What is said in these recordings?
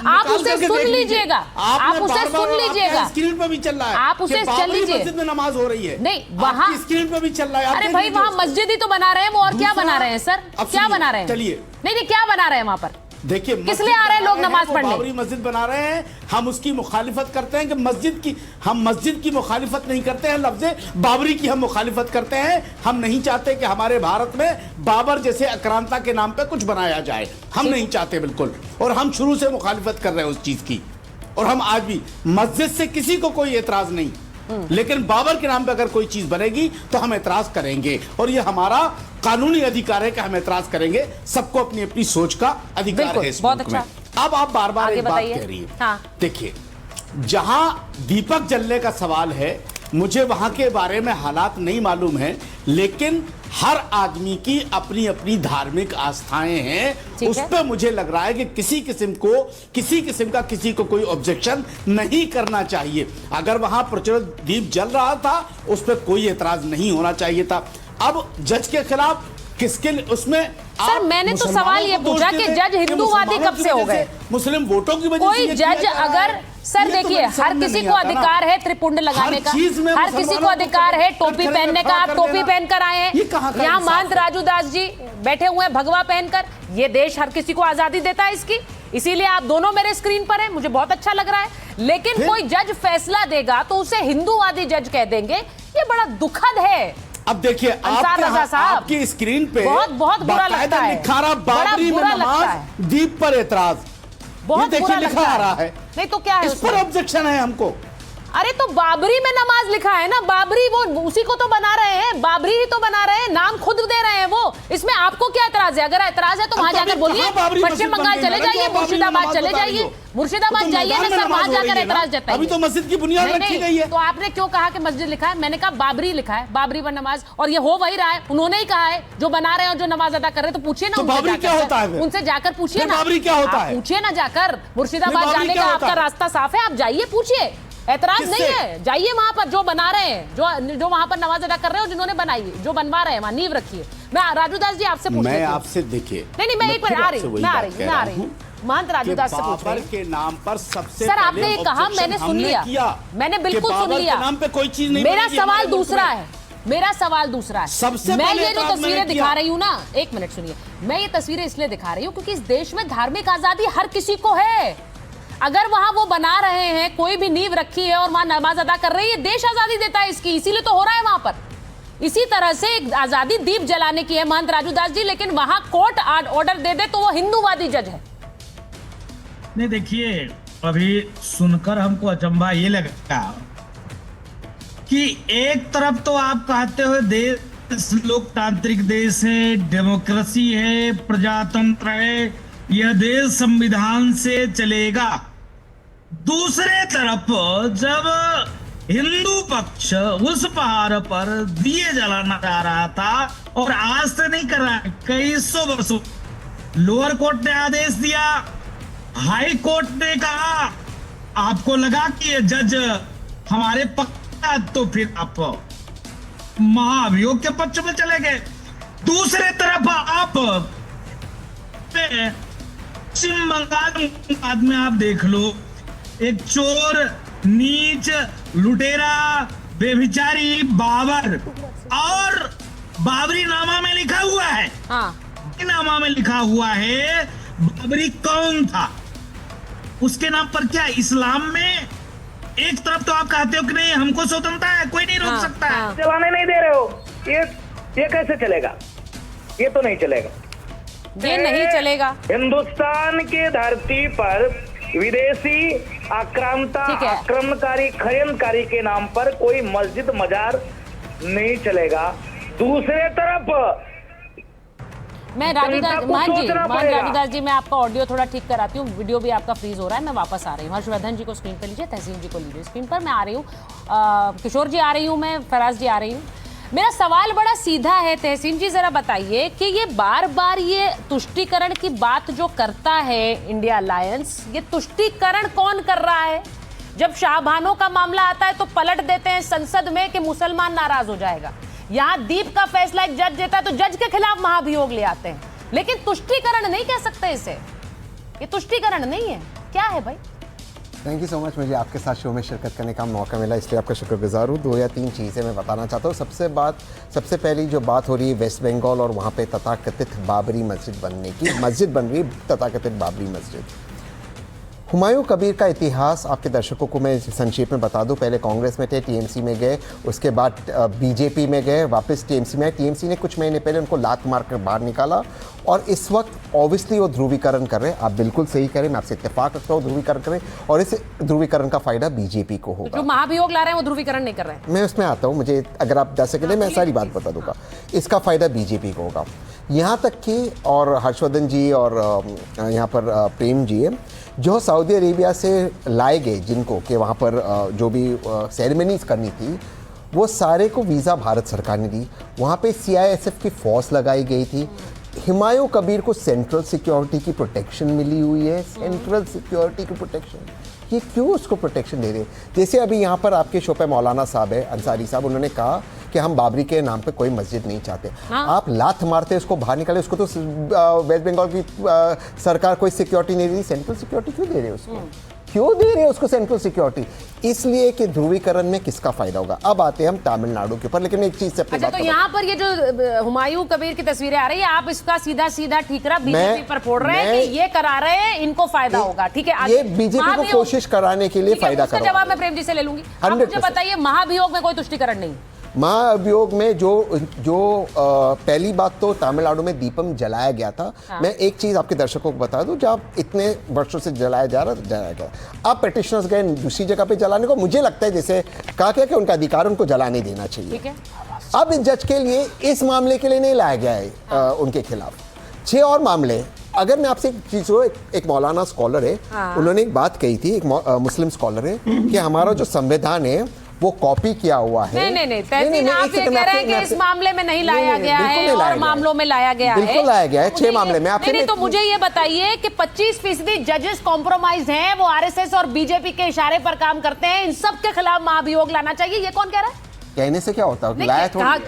आप उसे सुन लीजिएगा, आप उसे सुन लीजिएगा। स्क्रीन पे भी चल रहा है, आप उसे चल लीजिए। मस्जिद में नमाज हो रही है, नहीं वहाँ स्क्रीन पे भी चल रहा है। अरे भाई वहाँ मस्जिद ही तो बना रहे हैं वो, और क्या बना रहे हैं सर, क्या बना रहे हैं? चलिए नहीं क्या बना रहे हैं वहाँ पर? देखिए किस लिए आ रहे हैं लोग नमाज पढ़ने? बाबरी मस्जिद बना रहे हैं, हम उसकी मुखालिफत करते हैं कि हम मस्जिद की मुखालिफत नहीं करते हैं, लफ्ज़े बाबरी की हम मुखालिफत करते हैं। हम नहीं चाहते कि हमारे भारत में बाबर जैसे आक्रांता के नाम पे कुछ बनाया जाए, हम नहीं चाहते बिल्कुल, और हम शुरू से मुखालिफत कर रहे हैं उस चीज़ की। और हम आज भी मस्जिद से किसी को कोई एतराज़ नहीं, लेकिन बाबर के नाम पे अगर कोई चीज बनेगी तो हम एतराज करेंगे, और ये हमारा कानूनी अधिकार है कि हम एतराज करेंगे। सबको अपनी अपनी सोच का अधिकार है इस मुल्क में। अब आप बार बार एक बात कह रही है। हाँ। देखिए जहां दीपक जलने का सवाल है, मुझे वहां के बारे में हालात नहीं मालूम है, लेकिन हर आदमी की अपनी अपनी धार्मिक आस्थाएं हैं। उस पर मुझे लग रहा है कि किसी किस्म का किसी को कोई ऑब्जेक्शन नहीं करना चाहिए। अगर वहां प्रज्वलित दीप जल रहा था उस पर कोई एतराज नहीं होना चाहिए था। अब जज के खिलाफ किसके उसमें सर मैंने तो सवाल ये पूछा कि जज हिंदूवादी कब से हो गए? मुस्लिम वोटों की वजह कोई जज अगर सर देखिए हर किसी को अधिकार है त्रिपुंड लगाने का, हर किसी को अधिकार है टोपी पहनने का। आप टोपी पहनकर आए हैं, यहाँ महंत राजू दास जी बैठे हुए हैं भगवा पहनकर। ये देश हर किसी को आजादी देता है इसकी, इसीलिए आप दोनों मेरे स्क्रीन पर हैं, मुझे बहुत अच्छा लग रहा है। लेकिन कोई जज फैसला देगा तो उसे हिंदूवादी जज कह देंगे, ये बड़ा दुखद है। अब देखिए आपकी स्क्रीन पे बहुत बुरा लगता है, लिखा रहा बाबरी में नमाज दीप पर एतराज, बहुत देखिए लिखा आ रहा है। नहीं तो क्या है इस पर ऑब्जेक्शन है हमको। अरे तो बाबरी में नमाज लिखा है ना, बाबरी वो उसी को तो बना रहे हैं, बाबरी ही तो बना रहे हैं, नाम खुद दे रहे हैं वो। इसमें आपको क्या एतराज है? अगर एतराज है तो वहां जाकर बोलिए, पश्चिम बंगाल चले जाइए, मुर्शिदाबाद चले जाइए, मुर्शिदाबाद जाइए ना सर, वहां जाकर एतराज जताइए। अभी तो मस्जिद की बुनियाद रखी गई है। तो आपने क्यों कहा कि मस्जिद लिखा है? मैंने कहा बाबरी लिखा है, बाबरी पर नमाज, और ये हो वही रहा है। उन्होंने ही कहा है जो बना रहे हैं और जो नमाज अदा कर रहे हैं, तो पूछिए ना बाबरी क्या होता है, उनसे जाकर पूछिए ना, बाबरी क्या होता है, पूछिए ना जाकर। मुर्शिदाबाद जाने का आपका रास्ता साफ है, आप जाइए पूछिए, एतराज नहीं है, जाइए वहां पर जो बना रहे हैं, जो वहां पर नमाज अदा कर रहे हैं और जिन्होंने बनाई है, जो बनवा रहे हैं वहां नींव रखिए। मैं राजू दास जी आपसे पूछ मैं आपसे देखिए नहीं मैं एक बार आ रही हूँ महंत राजू दास से पूछ रही के नाम पर सबसे सर आपने ये कहा, मैंने सुन लिया, मैंने बिल्कुल सुन लिया। नाम पे कोई चीज नहीं। मेरा सवाल दूसरा है, मेरा सवाल दूसरा है। सबसे मैं ये जो तस्वीरें दिखा रही हूँ ना, एक मिनट सुनिए, मैं ये तस्वीरें इसलिए दिखा रही हूँ क्योंकि इस देश में धार्मिक आजादी हर किसी को है। अगर वहां वो बना रहे हैं, कोई भी नींव रखी है और वहां नमाज अदा कर रही है, देश आजादी देता है इसकी, इसीलिए तो हो रहा है वहां पर। इसी तरह से एक आजादी दीप जलाने की है महंत राजू दास जी, लेकिन वहां कोर्ट ऑर्डर दे दे तो वो हिंदूवादी जज है। नहीं देखिए, अभी सुनकर हमको अचंभा ये लगा कि एक तरफ तो आप कहते हो देश लोकतांत्रिक देश है, डेमोक्रेसी है, प्रजातंत्र है, यह देश संविधान से चलेगा। दूसरे तरफ जब हिंदू पक्ष उस पहाड़ पर दिए जलाना चाह रहा था, और आज से नहीं कर रहा है, कई सौ वर्षों, लोअर कोर्ट ने आदेश दिया, हाई कोर्ट ने कहा, आपको लगा कि ये जज हमारे पक्ष, तो फिर आप महाभियोग के पक्ष में चले गए। दूसरे तरफ आप पश्चिम बंगाल में आप देख लो, एक चोर, नीच, लुटेरा, बेविचारी बाबर, और बाबरी नामा में लिखा हुआ है, नामा में लिखा हुआ है बाबरी कौन था, उसके नाम पर क्या इस्लाम में एक तरफ तो आप कहते हो कि नहीं हमको स्वतंत्रता है, कोई नहीं रोक सकता है, चलाने नहीं दे रहे हो, ये कैसे चलेगा? ये तो नहीं चलेगा, ये नहीं चलेगा। हिंदुस्तान की धरती पर विदेशी आक्रमणकारी खयनकारी के नाम पर कोई मस्जिद मजार नहीं चलेगा। दूसरे तरफ मैं राजू दास जी मैं आपका ऑडियो थोड़ा ठीक कराती हूँ, वीडियो भी आपका फ्रीज हो रहा है, मैं वापस आ रही हूँ। हर्षवर्धन जी को स्क्रीन पर लीजिए, तहसीन जी को लीजिए स्क्रीन पर, मैं आ रही हूँ, किशोर जी आ रही हूँ, मैं फराज जी आ रही हूँ। मेरा सवाल बड़ा सीधा है, तहसीन जी जरा बताइए कि ये बार बार ये तुष्टीकरण की बात जो करता है इंडिया अलायंस, ये तुष्टीकरण कौन कर रहा है? जब शाहबानों का मामला आता है तो पलट देते हैं संसद में कि मुसलमान नाराज हो जाएगा। यहाँ दीप का फैसला एक जज देता है तो जज के खिलाफ महाभियोग ले आते हैं, लेकिन तुष्टीकरण नहीं कह सकते इसे, ये तुष्टीकरण नहीं है। क्या है भाई? थैंक यू सो मच, मुझे आपके साथ शो में शिरकत करने का मौका मिला, इसलिए आपका शुक्रगुजार हूँ। 2 या 3 चीज़ें मैं बताना चाहता हूँ। सबसे पहली जो बात हो रही है वेस्ट बंगाल और वहाँ पे तथाकथित बाबरी मस्जिद बनने की, मस्जिद बन रही है तथाकथित बाबरी मस्जिद। हुमायूं कबीर का इतिहास आपके दर्शकों को मैं संक्षेप में बता दूं। पहले कांग्रेस में थे, टीएमसी में गए, उसके बाद बीजेपी में गए, वापस टीएमसी में आए। टीएमसी ने कुछ महीने पहले उनको लात मार कर बाहर निकाला और इस वक्त ऑब्वियसली वो ध्रुवीकरण कर रहे हैं। आप बिल्कुल सही करें, मैं आपसे इत्तेफाक रखता हूँ, ध्रुवीकरण करें और इस ध्रुवीकरण का फायदा बीजेपी को होगा। जो महाभियोग ला रहे हैं वो ध्रुवीकरण नहीं कर रहे हैं। मैं उसमें आता हूँ, मुझे अगर आप 10 सेकंड मैं सारी बात बता दूंगा। इसका फायदा बीजेपी को होगा, यहाँ तक कि और हर्षवर्धन जी और यहाँ पर प्रेम जी है जो सऊदी अरेबिया से लाए गए, जिनको कि वहाँ पर जो भी सेरेमनीज करनी थी वो सारे को वीज़ा भारत सरकार ने दी। वहाँ पे सीआईएसएफ की फोर्स लगाई गई थी। हुमायूं कबीर को सेंट्रल सिक्योरिटी की प्रोटेक्शन मिली हुई है, सेंट्रल सिक्योरिटी की प्रोटेक्शन। ये क्यों उसको प्रोटेक्शन दे रहे? जैसे अभी यहाँ पर आपके शो पे मौलाना साहब है, अंसारी साहब, उन्होंने कहा कि हम बाबरी के नाम पे कोई मस्जिद नहीं चाहते। हाँ। आप लात मारते उसको बाहर निकाले, उसको तो वेस्ट बंगाल की सरकार कोई सिक्योरिटी नहीं दे रही, सेंट्रल सिक्योरिटी क्यों दे रहे उसको? क्यों दे रहे हैं उसको सेंट्रल सिक्योरिटी? इसलिए कि ध्रुवीकरण में किसका फायदा होगा। अब आते हैं हम तमिलनाडु के ऊपर, लेकिन एक चीज से अच्छा, तो यहाँ पर ये जो हुमायूं कबीर की तस्वीरें आ रही है, आप इसका सीधा ठीकरा बीजेपी पर फोड़ रहे हैं कि ये करा रहे हैं, इनको फायदा होगा। ठीक है, ये बीजेपी को कोशिश कराने के लिए फायदा उसका जवाब मैं प्रेम जी से ले लूंगी। आप मुझे बताइए, महाभियोग में कोई तुष्टिकरण नहीं? महाअभियोग में जो पहली बात तो तमिलनाडु में दीपम जलाया गया था। हाँ। मैं एक चीज आपके दर्शकों को बता दूं, जब इतने वर्षों से जलाया गया, अब पेटिशनर्स गए दूसरी जगह पे जलाने को। मुझे लगता है जैसे कहा गया कि उनका अधिकार उनको जलाने देना चाहिए। ठीक है। अब इस जज के लिए इस मामले के लिए नहीं लाया गया है उनके खिलाफ 6 और मामले। अगर मैं आपसे एक चीज हो, एक मौलाना स्कॉलर है, उन्होंने एक बात कही थी, एक मुस्लिम स्कॉलर है, कि हमारा जो संविधान है वो कॉपी किया हुआ है। नहीं, तहसीन आप ये कह रहे हैं कि इस मामले में नहीं लाया गया है और मामलों में लाया गया है। बिल्कुल लाया गया है, 6 मामले में। नहीं, तो मुझे ये बताइए कि 25% जजेस कॉम्प्रोमाइज हैं, वो आरएसएस और बीजेपी के इशारे पर काम करते हैं, इन सब के खिलाफ महाभियोग लाना चाहिए, ये कौन कह रहा है? कहने से क्या होता है?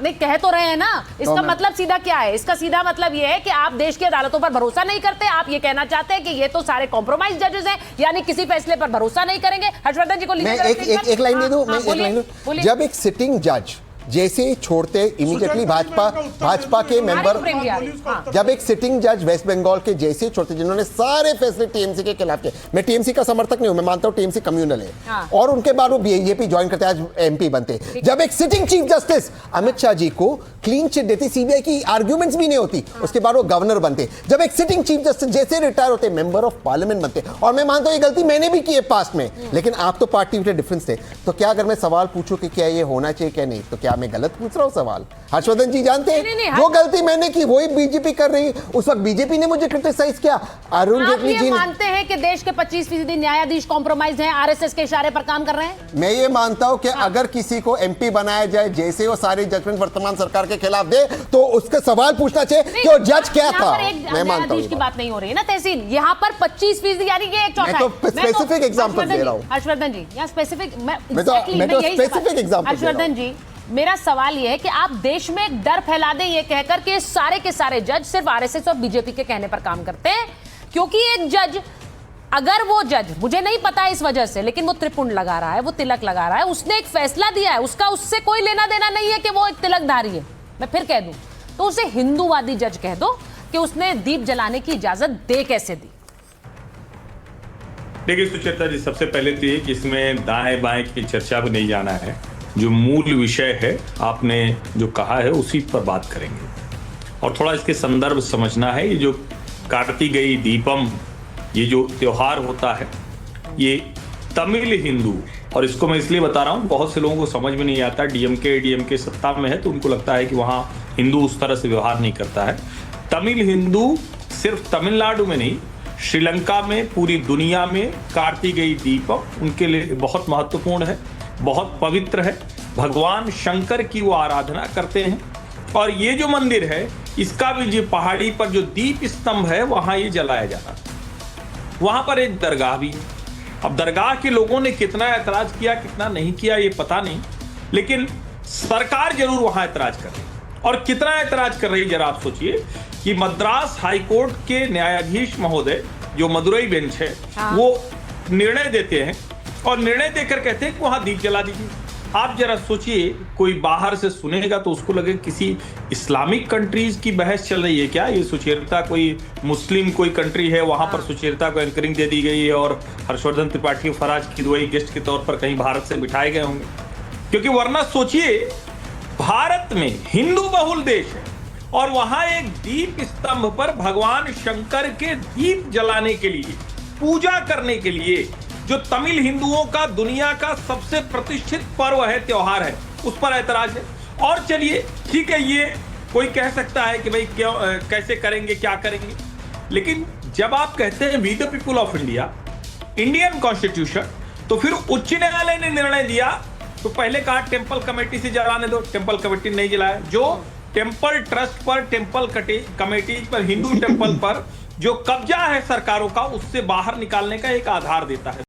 नहीं, कह तो रहे हैं ना। इसका मतलब सीधा क्या है? इसका सीधा मतलब ये है कि आप देश की अदालतों पर भरोसा नहीं करते। आप ये कहना चाहते हैं कि ये तो सारे कॉम्प्रोमाइज जजेस हैं, यानी किसी फैसले पर भरोसा नहीं करेंगे। हर्षवर्धन जी को एक लाइन दे दूं। जब एक सिटिंग जज जैसे ही छोड़ते इमीडिएटली भाजपा के मेंबर, जब एक सिटिंग जज वेस्ट बंगाल के जैसे ही छोड़ते, जिन्होंने सारे फैसले टीएमसी के खिलाफ किए, मैं टीएमसी का समर्थक नहीं हूं, मैं मानता हूं टीएमसी कम्युनल है, और उनके बाद वो बीजेपी ज्वाइन करते, आज एमपी बनते। जब एक sitting chief justice Amit Shah ji को क्लीन चिट देती, सीबीआई की आर्ग्यूमेंट्स भी नहीं होती, उसके बाद वो गवर्नर बनते। जब एक सिटिंग चीफ जस्टिस जैसे रिटायर होते मेंबर ऑफ पार्लियामेंट बनते, और मैं मानता हूं ये गलती मैंने भी की है पास्ट में, लेकिन आप तो पार्टी के डिफरेंस थे। तो क्या अगर मैं सवाल पूछूं कि क्या ये होना चाहिए क्या नहीं, तो क्या मैं गलत पूछ रहा हूं सवाल? हर्षवर्धन जी जानते हैं जो गलती मैंने की वही बीजेपी कर रही है। उस वक्त बीजेपी ने मुझे क्रिटिसाइज किया, अरुण जेटली जी मानते हैं कि देश के 25% न्यायाधीश कॉम्प्रोमाइज हैं, आरएसएस के इशारे पर काम कर रहे हैं? मैं ये मानता हूं कि अगर किसी को एमपी बनाया जाए, जैसे वो सारे जजमेंट वर्तमान सरकार के खिलाफ दे, तो उसका सवाल पूछना चाहिए कि वो जज क्या था। मैं मानता हूं की बात नहीं हो रही है ना तहसीन, यहाँ पर 25% यानी कि एक चौथाई। मैं तो स्पेसिफिक एग्जांपल दे रहा हूं हर्षवर्धन जी, यहाँ स्पेसिफिक स्पेसिफिक एग्जांपल। हर्षवर्धन जी, मेरा सवाल यह है कि आप देश में एक डर फैला दें ये कहकर कि सारे के सारे जज सिर्फ आरएसएस और बीजेपी के कहने पर काम करते हैं, क्योंकि एक जज, अगर वो जज, मुझे नहीं पता इस वजह से, लेकिन वो त्रिपुंड लगा रहा है, वो तिलक लगा रहा है, उसने एक फैसला दिया है, उसका उससे कोई लेना देना नहीं है कि वो एक तिलकधारी है। मैं फिर कह दूं तो उसे हिंदूवादी जज कह दो कि उसने दीप जलाने की इजाजत दे कैसे दी। देखिए सुचेता जी, सबसे पहले तो ये कि इसमें दाएं बाएं की चर्चा भी नहीं जाना है। जो मूल विषय है आपने जो कहा है उसी पर बात करेंगे, और थोड़ा इसके संदर्भ समझना है। ये जो कार्तिकेय दीपम, ये जो त्योहार होता है, ये तमिल हिंदू, और इसको मैं इसलिए बता रहा हूँ, बहुत से लोगों को समझ में नहीं आता। डीएमके सत्ता में है तो उनको लगता है कि वहाँ हिंदू उस तरह से व्यवहार नहीं करता है। तमिल हिंदू सिर्फ तमिलनाडु में नहीं, श्रीलंका में, पूरी दुनिया में कार्तिकेय दीपम उनके लिए बहुत महत्वपूर्ण है, बहुत पवित्र है। भगवान शंकर की वो आराधना करते हैं, और ये जो मंदिर है इसका भी जो पहाड़ी पर जो दीप स्तंभ है वहां ये जलाया जाता है। वहां पर एक दरगाह भी है। अब दरगाह के लोगों ने कितना ऐतराज किया कितना नहीं किया ये पता नहीं, लेकिन सरकार जरूर वहां ऐतराज कर रही है। और कितना ऐतराज कर रही है जरा आप सोचिए कि मद्रास हाईकोर्ट के न्यायाधीश महोदय जो मदुरई बेंच है वो निर्णय देते हैं और निर्णय देकर कहते हैं कि वहां दीप जला दीजिए। आप जरा सोचिए, कोई बाहर से सुनेगा तो उसको लगे किसी इस्लामिक कंट्रीज की बहस चल रही है क्या, ये सुचेरता कोई मुस्लिम कोई कंट्री है वहां पर सुचेरता को एंकरिंग दे दी गई है और हर्षवर्धन त्रिपाठी फराज किदवई गेस्ट के तौर पर कहीं भारत से बिठाए गए होंगे। क्योंकि वरना सोचिए, भारत में हिंदू बहुल देश है और वहां एक दीप स्तंभ पर भगवान शंकर के दीप जलाने के लिए, पूजा करने के लिए, जो तमिल हिंदुओं का दुनिया का सबसे प्रतिष्ठित पर्व है, त्योहार है, उस पर ऐतराज है। और चलिए ठीक है, ये कोई कह सकता है कि भाई क्यों, कैसे करेंगे, क्या करेंगे, लेकिन जब आप कहते हैं we the people of India, Indian constitution, तो फिर उच्च न्यायालय ने निर्णय दिया तो पहले कहा टेम्पल कमेटी से जलाने दो, टेम्पल कमेटी नहीं जलाया। जो टेम्पल ट्रस्ट पर, टेम्पल कमेटी पर, हिंदू टेम्पल पर जो कब्जा है सरकारों का, उससे बाहर निकालने का एक आधार देता है।